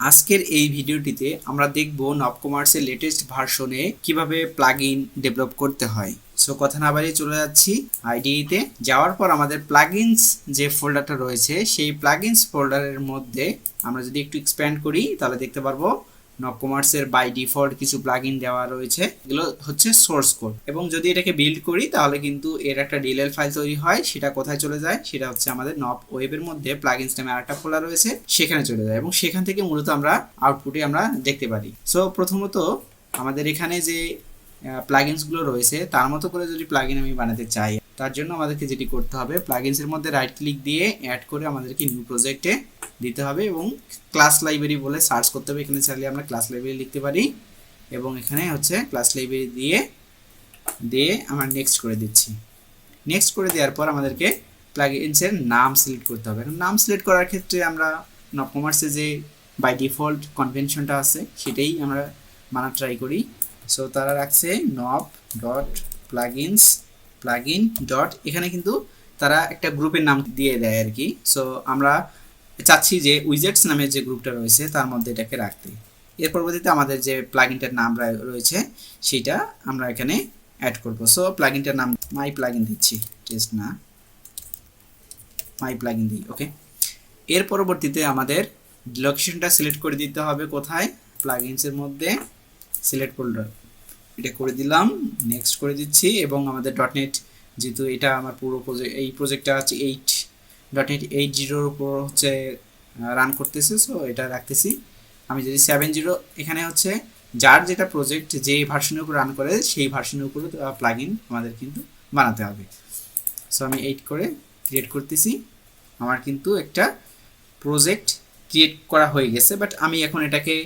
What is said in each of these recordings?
আজকের এই ভিডিওটিতে আমরা দেখব নবকমার্সের লেটেস্ট ভার্সনে কিভাবে প্লাগইন ডেভেলপ করতে হয়। সো কথা না বাড়িয়ে চলে যাচ্ছি আইডিইতে। যাওয়ার পর আমাদের প্লাগইনস যে ফোল্ডারটা রয়েছে সেই প্লাগইনস ফোল্ডারের মধ্যে আমরা যদি একটু এক্সপ্যান্ড করি তাহলে দেখতে পারবো নবকমার্সের বাই ডিফল্ট কিছু প্লাগইন দেওয়া রয়েছে। এগুলো হচ্ছে সোর্স কোড, এবং যদি এটাকে বিল্ড করি তাহলে কিন্তু এর একটা ডিএলএল ফাইল তৈরি হয়। সেটা কোথায় চলে যায়? সেটা হচ্ছে আমাদের নব ওয়েবের মধ্যে প্লাগইনস নামে আরেকটা ফোল্ডার রয়েছে, সেখানে চলে যায় এবং সেখান থেকে মূলত আমরা আউটপুটে আমরা দেখতে পারি। সো প্রথমত আমাদের এখানে যে প্লাগইনসগুলো রয়েছে তার মতো করে যদি প্লাগইন আমি বানাতে চাই, তার জন্য আমাদেরকে যেটি করতে হবে, প্লাগইনসের মধ্যে রাইট ক্লিক দিয়ে অ্যাড করে আমাদেরকে নিউ প্রজেক্টে দিতে হবে এবং ক্লাস লাইব্রেরি বলে সার্চ করতে হবে। এখানে চাইলে আমরা ক্লাস লাইব্রেরি লিখতে পারি এবং এখানে হচ্ছে ক্লাস লাইব্রেরি দিয়ে আমরা নেক্সট করে দিচ্ছি। নেক্সট করে দেওয়ার পর আমাদেরকে প্লাগইনসের নাম সিলেক্ট করতে হবে। এখন নাম সিলেক্ট করার ক্ষেত্রে আমরা নবকমার্সে যে বাই ডিফল্ট কনভেনশনটা আছে সেটাই আমরা মানা ট্রাই করি। সো তারা রাখছে নব ডট প্লাগইনস প্লাগইন ডট, এখানে কিন্তু তারা একটা গ্রুপের নাম দিয়ে দেয় আর কি। সো আমরা চাচ্ছি যে উইজেটস নামের যে গ্রুপটা রয়েছে তার মধ্যে এটাকে রাখতে। এর পরবর্তীতে আমাদের যে প্লাগইনটার নাম রয়েছে সেটা আমরা এখানে অ্যাড করব। সো প্লাগইনটার নাম মাই প্লাগইন দিচ্ছি, টেস্ট না, মাই প্লাগইন দিই। ওকে, এর পরবর্তীতে আমাদের লোকেশনটা সিলেক্ট করে দিতে হবে। কোথায়? প্লাগইনসের মধ্যে সিলেক্ট ফোল্ডার, এটা করে দিলাম, নেক্সট করে দিচ্ছি। এবং আমাদের ডটনেট, যেহেতু এটা আমার পুরো এই প্রজেক্টটা হচ্ছে 8.8.0 উপর হচ্ছে রান করতেছে, সো এটা রাখতেছি। আমি যদি 7.0, এখানে হচ্ছে যার যেটা প্রজেক্ট যে ভার্সনের উপর রান করে সেই ভার্সনের উপর প্লাগইন আমাদের কিন্তু বানাতে হবে। সো আমি 8 করে ক্রিয়েট করতেছি। আমার কিন্তু একটা প্রজেক্ট ক্রিয়েট করা হয়ে গেছে, বাট আমি এখন এটাকে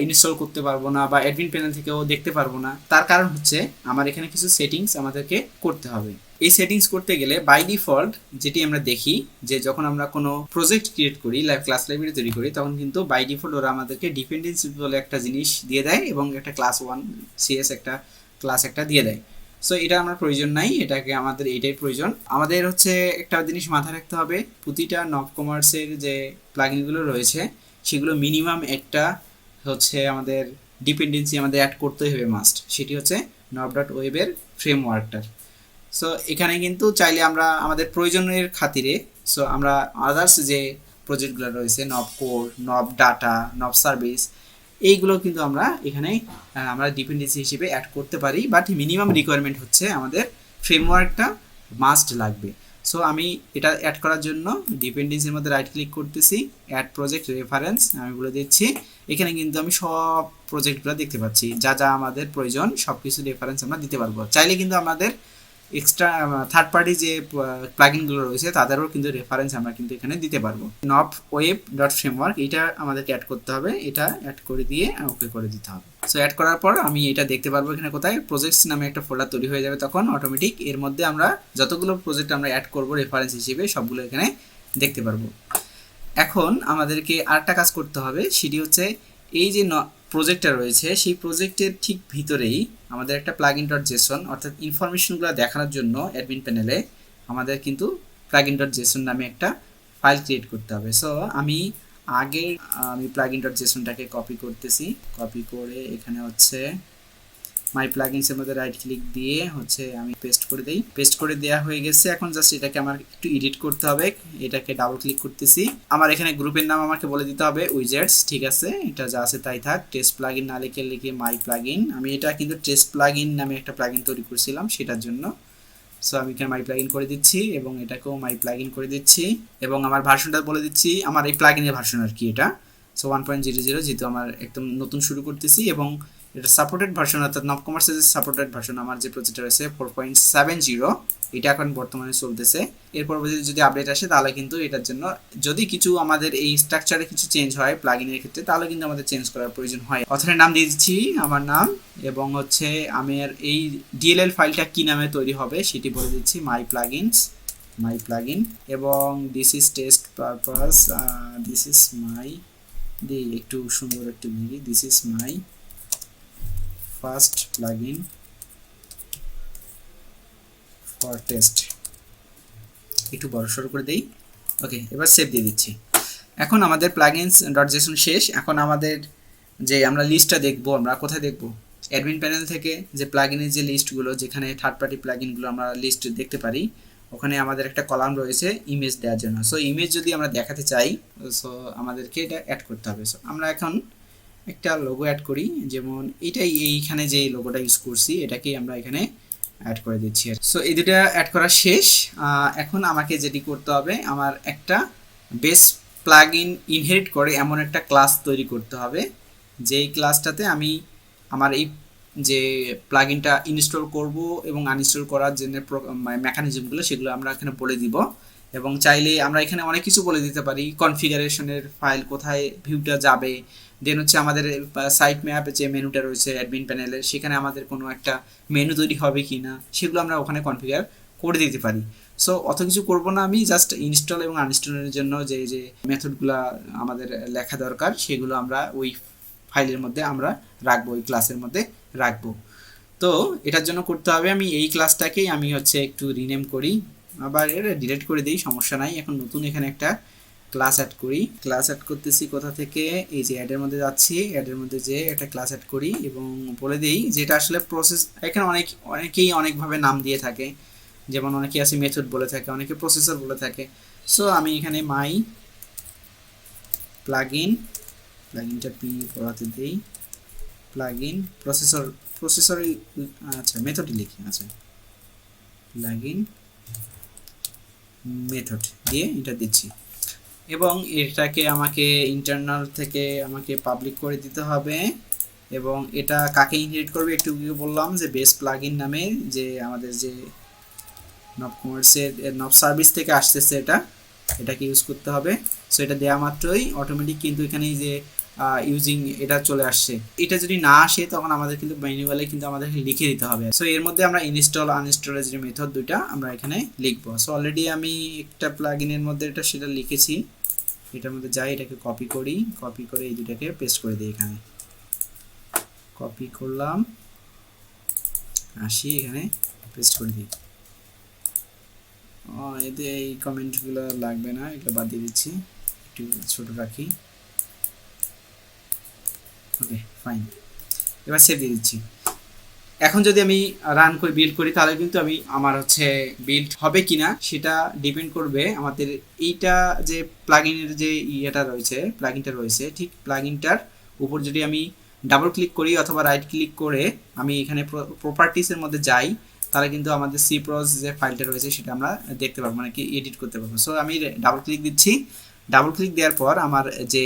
ইনস্টল করতে পারবো না বা অ্যাডমিন প্যানেল থেকেও দেখতে পারবো না। তার কারণ হচ্ছে আমার এখানে কিছু সেটিংস আমাদেরকে করতে হবে। এই সেটিংস করতে গেলে বাই ডিফল্ট যেটি আমরা দেখি যে যখন আমরা কোনো প্রজেক্ট ক্রিয়েট করি, ক্লাস লাইব্রেরি তৈরি করি, তখন কিন্তু বাই ডিফল্ট ওরা আমাদেরকে ডিপেন্ডেন্সি বলে একটা জিনিস দিয়ে দেয় এবং একটা ক্লাস 1 সিএস একটা ক্লাস একটা দিয়ে দেয়। সো এটা আমার প্রয়োজন নাই, এটাকে আমাদের এটাই প্রয়োজন। আমাদের হচ্ছে একটা জিনিস মাথায় রাখতে হবে, প্রতিটা নবকমার্সের যে প্লাগইনগুলো রয়েছে সেগুলো মিনিমাম একটা হচ্ছে আমাদের ডিপেন্ডেন্সি আমাদের অ্যাড করতেই হবে মাস্ট, সেটি হচ্ছে নব ডট ওয়েবের ফ্রেমওয়ার্কটার। সো এখানে কিন্তু চাইলে আমরা আমাদের প্রয়োজনের খাতিরে সো আমরা আদার্স যে প্রজেক্টগুলো রয়েছে, নব কোর, নব ডাটা, নব সার্ভিস, এইগুলো কিন্তু আমরা এখানে আমরা ডিপেন্ডেন্সি হিসেবে অ্যাড করতে পারি, বাট মিনিমাম রিকোয়ারমেন্ট হচ্ছে আমাদের ফ্রেমওয়ার্কটা মাস্ট লাগবে। সো আমি এটা অ্যাড করার জন্য ডিপেন্ডেন্সির মধ্যে রাইট ক্লিক করতেছি, অ্যাড প্রজেক্ট রেফারেন্স আমি বলে দিচ্ছি। এখানে কিন্তু আমি সব প্রজেক্টগুলো দেখতে পাচ্ছি, যা যা আমাদের প্রয়োজন সব কিছু রেফারেন্স আমরা দিতে পারবো। চাইলে কিন্তু আমাদের এক্সট্রা থার্ড পার্টি যে প্লাগইনগুলো রয়েছে তাদেরও কিন্তু রেফারেন্স আমরা কিন্তু এখানে দিতে পারবো। নব ওয়েব ডট ফ্রেমওয়ার্ক এটা আমাদেরকে অ্যাড করতে হবে, এটা অ্যাড করে দিয়ে ওকে করে দিতে হবে। সো অ্যাড করার পর আমি এটা দেখতে পারবো এখানে কোথায় প্রজেক্টস নামে একটা ফোল্ডার তৈরি হয়ে যাবে তখন অটোমেটিক। এর মধ্যে আমরা যতগুলো প্রজেক্ট আমরা অ্যাড করবো রেফারেন্স হিসেবে সবগুলো এখানে দেখতে পারবো। এখন আমাদেরকে আরেকটা কাজ করতে হবে, সেটি হচ্ছে এই যে প্রজেক্টটা রয়েছে সেই প্রজেক্টের ঠিক ভিতরেই আমাদের একটা প্লাগইন ডট জেসন অর্থাৎ ইনফরমেশনগুলো দেখানোর জন্য অ্যাডমিন প্যানেলে আমাদের কিন্তু প্লাগইন ডট জেসন নামে একটা ফাইল ক্রিয়েট করতে হবে। সো আমি প্লাগইন ডট জেসনটাকে কপি করতেছি, কপি করে এখানে হচ্ছে মাই প্লাগইনসের মধ্যে রাইট ক্লিক দিয়ে হচ্ছে আমি পেস্ট করে দেই। পেস্ট করে দেওয়া হয়ে গেছে। এখন জাস্ট এটাকে আমার একটু এডিট করতে হবে, এটাকে ডাবল ক্লিক করতেছি। আমার এখানে গ্রুপের নাম আমাকে বলে দিতে হবে উইজেটস, ঠিক আছে, এটা যা আছে তাই থাক। টেস্ট প্লাগইন না লিখে মাই প্লাগইন, আমি এটা কিন্তু টেস্ট প্লাগইন নামে একটা প্লাগইন তৈরি করছিলাম সেটার জন্য। সো আমি এখানে মাই প্লাগইন করে দিচ্ছি এবং এটাকেও মাই প্লাগইন করে দিচ্ছি এবং আমার ভার্সনটা বলে দিচ্ছি, আমার এই প্লাগইনের ভার্সন আর কি এটা। সো 1.00, যেহেতু আমার একদম নতুন শুরু করতেছি এবং এটা সাপোর্টেড ভার্সন অর্থাৎ নবকমার্সের যে সাপোর্টেড ভার্সন আমার যে প্রজেক্টটা রয়েছে 4.70, এটা এখন বর্তমানে চলতেছে। এর পরবর্তীতে যদি আপডেট আসে তাহলে কিন্তু এটার জন্য যদি কিছু আমাদের এই স্ট্রাকচারে কিছু চেঞ্জ হয় প্লাগইনের ক্ষেত্রে তাহলে কিন্তু আমাদের চেঞ্জ করার প্রয়োজন হয়। অথরের নাম দিয়ে দিচ্ছি আমার নাম এবং হচ্ছে আমার এই ডিএলএল ফাইলটা কি নামে তৈরি হবে সেটি বলে দিচ্ছি মাই প্লাগইন এবং this is test purpose, this is my দিই একটু সুন্দর একটু লিখি, this is my first plugin for test, একটু বড় সড়ো করে দেই। ওকে, এবার সেভ দিয়ে দিচ্ছি। এখন আমাদের প্লাগইনস ডট জেসন শেষ। এখন আমাদের যে আমরা লিস্টটা দেখবো, আমরা কোথায় দেখবো? অ্যাডমিন প্যানেল থেকে যে প্লাগইনের যে লিস্টগুলো, যেখানে থার্ড পার্টি প্লাগইনগুলো আমরা লিস্ট দেখতে পারি, ওখানে আমাদের একটা কলাম রয়েছে ইমেজ দেওয়ার জন্য। সো ইমেজ যদি আমরা দেখাতে চাই, সো আমাদেরকে এটা অ্যাড করতে হবে। সো আমরা এখন একটা লোগো অ্যাড করি, যেমন এটাই, এইখানে যে লোগোটা ইউজ করছি এটাকেই আমরা এখানে অ্যাড করে দিচ্ছি। সো এই দুটা অ্যাড করা শেষ। এখন আমাকে যেটি করতে হবে, আমার একটা বেস প্লাগইন ইনহেরিট করে এমন একটা ক্লাস তৈরি করতে হবে, যেই ক্লাসটাতে আমি আমার এই যে প্লাগইনটা ইনস্টল করব এবং আনইনস্টল করার জন্য মেকানিজমগুলো, সেগুলো আমরা এখানে বলে দিব। এবং চাইলে আমরা এখানে অনেক কিছু বলে দিতে পারি, কনফিগারেশনের ফাইল কোথায় ভিউটা যাবে, দেন হচ্ছে আমাদের সাইট ম্যাপ যে মেনুটা রয়েছে অ্যাডমিন প্যানেলে, সেখানে আমাদের কোনো একটা মেনু তৈরি হবে কি না, সেগুলো আমরা ওখানে কনফিগার করে দিতে পারি। সো অত কিছু করব না, আমি জাস্ট ইনস্টল এবং আনইনস্টলের জন্য যে যে মেথডগুলো আমাদের লেখা দরকার, সেগুলো আমরা ওই ফাইলের মধ্যে আমরা রাখবো, ওই ক্লাসের মধ্যে রাখবো। তো এটার জন্য করতে হবে, আমি এই ক্লাসটাকেই আমি হচ্ছে একটু রিনেম করি, আবার এটা ডিলিট করে দিই, সমস্যা নাই। এখন নতুন এখানে একটা ক্লাস অ্যাড করি। ক্লাস অ্যাড করতেছি কোথা থেকে? এই যে অ্যাডের মধ্যে যাচ্ছি, অ্যাডের মধ্যে যে একটা ক্লাস অ্যাড করি এবং বলে দিই যেটা আসলে প্রসেস। এখানে অনেকেই অনেকভাবে নাম দিয়ে থাকে, যেমন অনেকে আছে মেথড বলে থাকে, অনেকে প্রসেসর বলে থাকে। সো আমি এখানে মাই প্লাগইনটা পি পড়াতে দিই, প্লাগইন প্রসেসর আচ্ছা মেথডই লিখি, আচ্ছা প্লাগইন মেথড দিয়ে এটা দিচ্ছি। এবং এটাকে আমাকে ইন্টারনাল থেকে আমাকে পাবলিক করে দিতে হবে। এবং এটা কাকে ইনহেরিট করবে একটু বললাম, যে বেস প্লাগইন নামে যে আমাদের যে নব কমার্সের নব সার্ভিস থেকে আসতেছে, এটাকে ইউজ করতে হবে। সো এটা দেওয়া মাত্রই অটোমেটিক কিন্তু এখানে যে ইউজিং এটা চলে আসছে। এটা যদি না আসে তখন আমাদের কিন্তু ম্যানুয়ালি কিন্তু আমাদেরকে লিখে দিতে হবে। সো এর মধ্যে আমরা ইনস্টল আনইনস্টলের যে মেথড দুইটা আমরা এখানে লিখবো। সো অলরেডি আমি একটা প্লাগইনের মধ্যে সেটা লিখেছি, এটার মধ্যে যাই, এটাকে কপি করে এই দুটাকে পেস্ট করে দিই। এখানে কপি করলাম, আসি এখানে পেস্ট করে দিই। এতে এই কমেন্টগুলো লাগবে না, এগুলো বাদ দিয়ে দিচ্ছি, একটু ছোট রাখি। ওকে ফাইন, এবার সেভ দিয়ে দিচ্ছি। এখন যদি আমি রান করে বিল্ড করি, তাহলে কিন্তু আমার হচ্ছে বিল্ড হবে কিনা সেটা ডিপেন্ড করবে আমাদের এইটা যে প্লাগইনের যে প্লাগইনটা রয়েছে, ঠিক প্লাগইনটার উপর যদি আমি ডাবল ক্লিক করি অথবা রাইট ক্লিক করে আমি এখানে প্রপার্টিসের মধ্যে যাই, তাহলে কিন্তু আমাদের সিপ্রস যে ফাইলটা রয়েছে সেটা আমরা দেখতে পারবো, মানে কি এডিট করতে পারবো। সো আমি ডাবল ক্লিক দিচ্ছি। ডাবল ক্লিক দেওয়ার পর আমার যে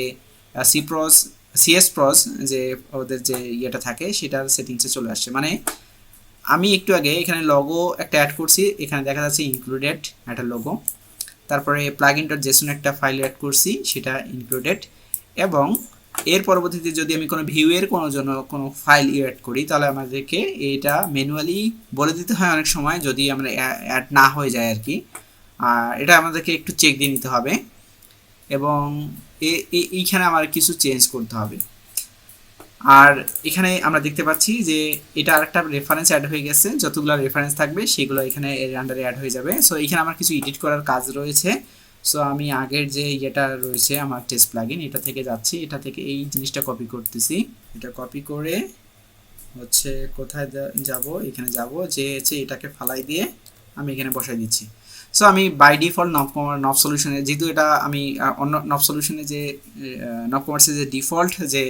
সিএসপ্রস যে ওদের যে ইয়েটা থাকে সেটার সেটিংসে চলে আসছে। মানে আমি একটু আগে এখানে লোগো একটা অ্যাড করছি, এখানে দেখা যাচ্ছে ইনক্লুডেড একটা লোগো, তারপরে প্লাগইন ডট জেসন একটা ফাইল অ্যাড করছি, সেটা ইনক্লুডেড। এবং এর পরবর্তীতে যদি আমি কোনো ভিউয়ের কোনো ফাইল অ্যাড করি, তাহলে আমাদেরকে এটা ম্যানুয়ালি বলে দিতে হয় অনেক সময়, যদি আমরা অ্যাড না হয়ে যায় আর কি। এটা আমাদেরকে একটু চেক দিয়ে নিতে হবে। এবং এইখানে আমার কিছু চেঞ্জ করতে হবে। আর এখানে আমরা দেখতে পাচ্ছি যে এটা আরেকটা রেফারেন্স অ্যাড হয়ে গেছে, যতগুলো রেফারেন্স থাকবে সেগুলো এখানে এর আন্ডারে অ্যাড হয়ে যাবে। সো এখানে আমার কিছু এডিট করার কাজ রয়েছে। সো আমি আগের যে ইয়েটা রয়েছে আমার টেস্ট প্লাগইন, এটা থেকে যাচ্ছি, এটা থেকে এই জিনিসটা কপি করতেছি। এটা কপি করে হচ্ছে কোথায় যাব, এখানে যাব, যে হচ্ছে এটাকে ফালাই দিয়ে আমি এখানে বসাই দিচ্ছি। সো আমি বাই ডিফল্ট নব সলিউশনে, যেহেতু এটা আমি অন্য নব সলিউশনে যে নব কমার্সের যে ডিফল্ট যে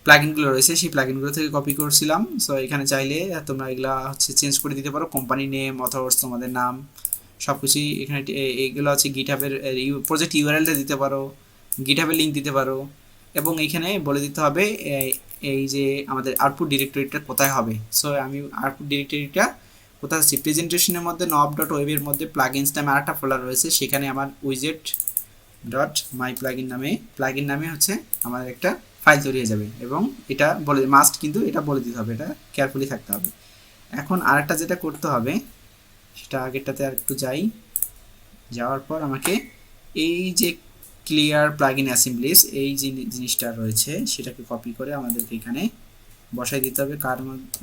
প্লাগইনগুলো রয়েছে সেই প্লাগইনগুলো থেকে কপি করছিলাম। সো এখানে চাইলে তোমরা এগুলা হচ্ছে চেঞ্জ করে দিতে পারো, কোম্পানি নেম অথবা তোমাদের নাম সব কিছুই এখানে। এইগুলো হচ্ছে গিটহাবের প্রজেক্ট ইউআরএলটা দিতে পারো, গিটহাবের লিঙ্ক দিতে পারো। এবং এখানে বলে দিতে হবে এই যে আমাদের আউটপুট ডিরেক্টরিটা কোথায় হবে। সো আমি আউটপুট ডিরেক্টরিটা কোথায় আছি, প্রেজেন্টেশনের মধ্যে নব ডট ওয়েবের মধ্যে প্লাগইনস নামে আরেকটা ফোল্ডার রয়েছে, সেখানে আমার উইজেট ডট মাই প্লাগইন নামে হচ্ছে আমার একটা ফাইল তৈরি হয়ে যাবে। এবং এটা বলে মাস্ট কিন্তু এটা বলে দিতে হবে, এটা কেয়ারফুলি থাকতে হবে। এখন আরেকটা যেটা করতে হবে, সেটা আগেরটাতে আর একটু যাওয়ার পর আমাকে এই যে ক্লিয়ার প্লাগইন অ্যাসেম্বলিজ এই জিনিসটা রয়েছে সেটাকে কপি করে আমাদেরকে এখানে বসাই দিতে হবে। কার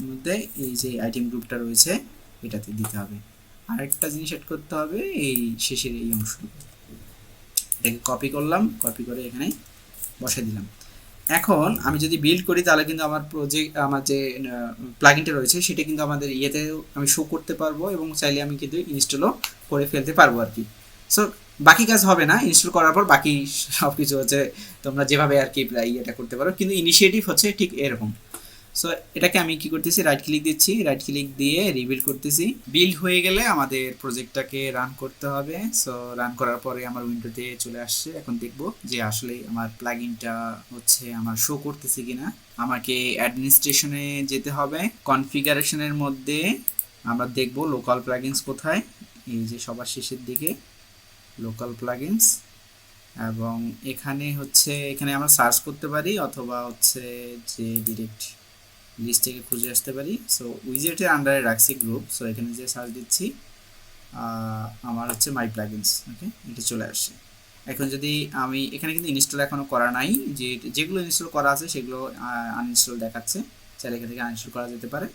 মধ্যে? এই যে আইটেম গ্রুপটা রয়েছে এটাতে দিতে হবে। আরেকটা জিনিস অ্যাড করতে হবে এই শেষের এই অংশটুকু। এটাকে কপি করলাম, কপি করে এখানে বসাই দিলাম। এখন আমি যদি বিল্ড করি তাহলে কিন্তু আমার আমার যে প্লাগইনটা রয়েছে সেটা কিন্তু আমাদের ইয়েতেও আমি শো করতে পারবো এবং চাইলে আমি কিন্তু ইনস্টলও করে ফেলতে পারবো আর কি। সো বাকি কাজ হবে না, ইনস্টল করার পর বাকি সব কিছু হচ্ছে তোমরা যেভাবে আর কি ইয়েটা করতে পারো, কিন্তু ইনিশিয়েটিভ হচ্ছে ঠিক এরকম। সো এটাকে আমি কি করতেছি, রাইট ক্লিক দিচ্ছি, রাইট ক্লিক দিয়ে রিবিল্ড করতেছি। বিল্ড হয়ে গেলে আমাদের প্রজেক্টটাকে রান করতে হবে। সো রান করার পরে আমার উইন্ডোতে চলে আসছে। এখন দেখব যে আসলে আমার প্লাগইনটা হচ্ছে আমার শো করতেছে কিনা। আমাকে অ্যাডমিনিস্ট্রেশনে যেতে হবে, কনফিগারেশনের মধ্যে আমরা দেখব লোকাল প্লাগইনস কোথায়, এই যে সবার শেষের দিকে লোকাল প্লাগইনস, এবং এখানে হচ্ছে এখানে আমরা সার্চ করতে পারি অথবা হচ্ছে যে ডিরেক্ট লিস্ট থেকে খুঁজে আসতে পারি। সো উইজেটের আন্ডারে রাখছি গ্রুপ, সো এখানে যে সার্চ দিচ্ছি আমার হচ্ছে মাই প্লাগইনস, ওকে, এটা চলে আসছে। এখন যদি আমি এখানে কিন্তু ইনস্টল এখনও করা নাই, যেগুলো ইনস্টল করা আছে সেগুলো আনইনস্টল দেখাচ্ছে, চাইলে এখান থেকে আনইনস্টল করা যেতে পারে।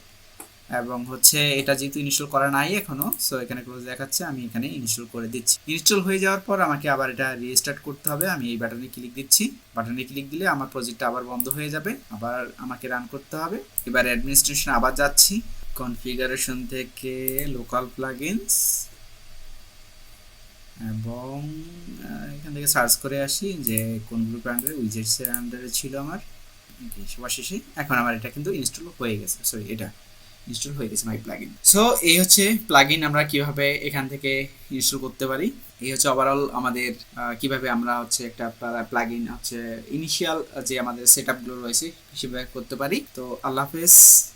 এবং হচ্ছে এটা যেহেতু ইনস্টল করা নাই এখনো, সো এখানে ক্লোজ দেখাচ্ছে, আমি এখানে ইনস্টল করে দিচ্ছি। ইনস্টল হয়ে যাওয়ার পর আমাকে আবার এটা রিস্টার্ট করতে হবে। আমি এই বাটনে ক্লিক দিচ্ছি, বাটনে ক্লিক দিলে আমার প্রজেক্টটা আবার বন্ধ হয়ে যাবে, আবার আমাকে রান করতে হবে। এবার অ্যাডমিনিস্ট্রেশন আবার যাচ্ছি, কনফিগারেশন থেকে লোকাল প্লাগইনস, এবং এখান থেকে সার্চ করে আসি যে কোন গ্রুপের আন্ডারে, উইজেটসের আন্ডারে ছিল আমার সবার শেষে। এখন আমার এটা কিন্তু ইনস্টল হয়ে গেছে, সরি এটা ইনস্টল হয়ে গেছে মাই প্লাগইন। সো এই হচ্ছে প্লাগইন আমরা কিভাবে এখান থেকে ইনস্টল করতে পারি। এই হচ্ছে ওভারঅল আমাদের কিভাবে আমরা হচ্ছে একটা প্লাগইন হচ্ছে ইনিশিয়াল যে আমাদের সেটআপগুলো রয়েছে সেভাবে করতে পারি। তো আল্লাহ হাফেজ।